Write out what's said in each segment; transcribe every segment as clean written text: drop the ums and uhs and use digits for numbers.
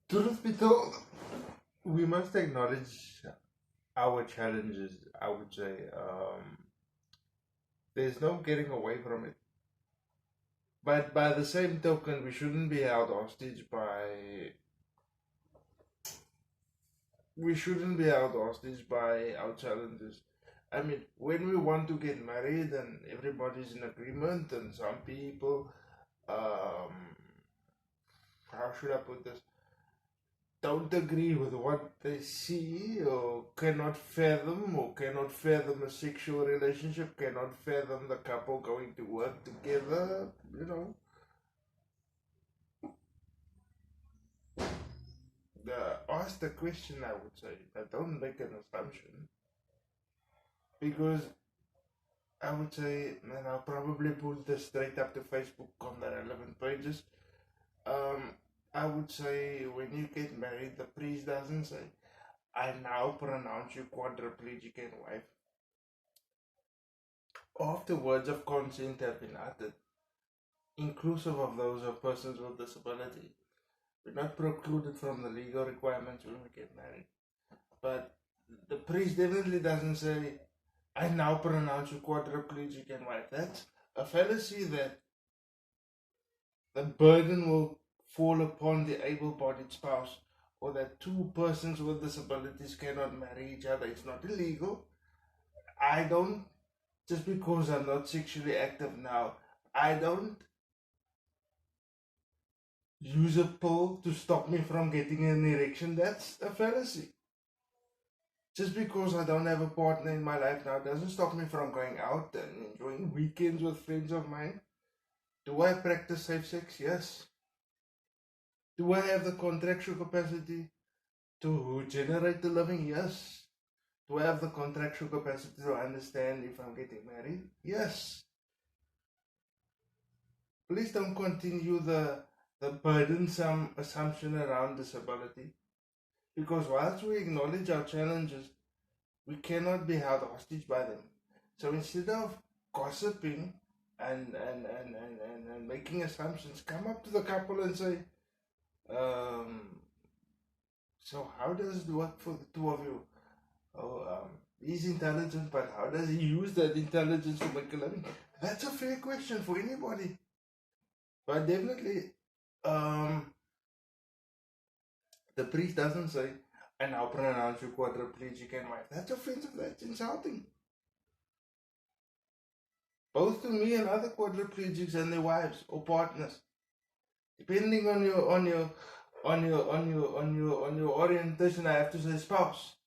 Truth be told, we must acknowledge our challenges. I would say there's no getting away from it. But by the same token, we shouldn't be held hostage by our challenges. I mean, when we want to get married and everybody's in agreement, and some people, um, how should I put this, don't agree with what they see, or cannot fathom a sexual relationship, cannot fathom the couple going to work together, ask the question, I would say, but don't make an assumption. Because I would say, and I'll probably put this straight up to Facebook on the relevant pages. Um, I would say when you get married, the priest doesn't say, I now pronounce you quadriplegic and wife. After words of consent have been uttered, inclusive of those of persons with disability, we're not precluded from the legal requirements when we get married. But the priest definitely doesn't say, I now pronounce you quadriplegic and wife. That's a fallacy that the burden will fall upon the able-bodied spouse, or that two persons with disabilities cannot marry each other. It's not illegal. I don't, just because I'm not sexually active now, I don't use a pill to stop me from getting an erection. That's a fallacy. Just because I don't have a partner in my life now doesn't stop me from going out and enjoying weekends with friends of mine. Do I practice safe sex? Yes. Do I have the contractual capacity to generate the living? Yes. Do I have the contractual capacity to understand if I'm getting married? Yes. Please don't continue the burdensome assumption around disability. Because whilst we acknowledge our challenges, we cannot be held hostage by them. So instead of gossiping and making assumptions, come up to the couple and say, so how does it work for the two of you? He's intelligent, but how does he use that intelligence to make a living? That's a fair question for anybody. But definitely, the priest doesn't say, I now pronounce you quadriplegic and wife. That's offensive, that's insulting. Both to me and other quadriplegics and their wives or partners. Depending on your orientation, I have to say spouse.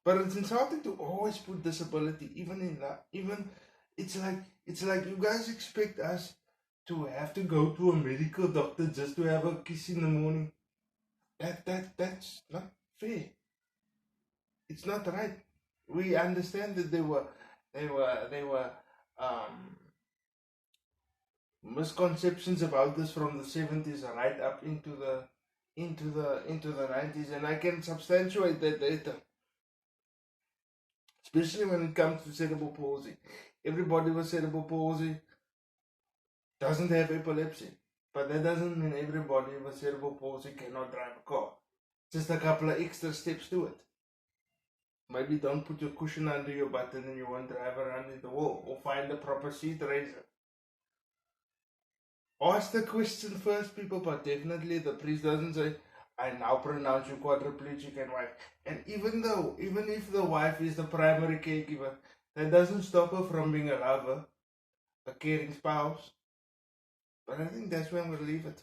But it's insulting to always put disability, even in that. Even it's like you guys expect us to have to go to a medical doctor just to have a kiss in the morning. That's not fair. It's not right. We understand that there were misconceptions about this from the 70s right up into the 90s, and I can substantiate that data. Especially when it comes to cerebral palsy. Everybody with cerebral palsy doesn't have epilepsy. But that doesn't mean everybody with cerebral palsy cannot drive a car. Just a couple of extra steps to it. Maybe don't put your cushion under your butt and then you won't drive around in the wall. Or find the proper seat raiser. Ask the question first, people, but definitely the priest doesn't say, I now pronounce you quadriplegic and wife. And even if the wife is the primary caregiver, that doesn't stop her from being a lover, a caring spouse. But I think that's where I'm going to leave it.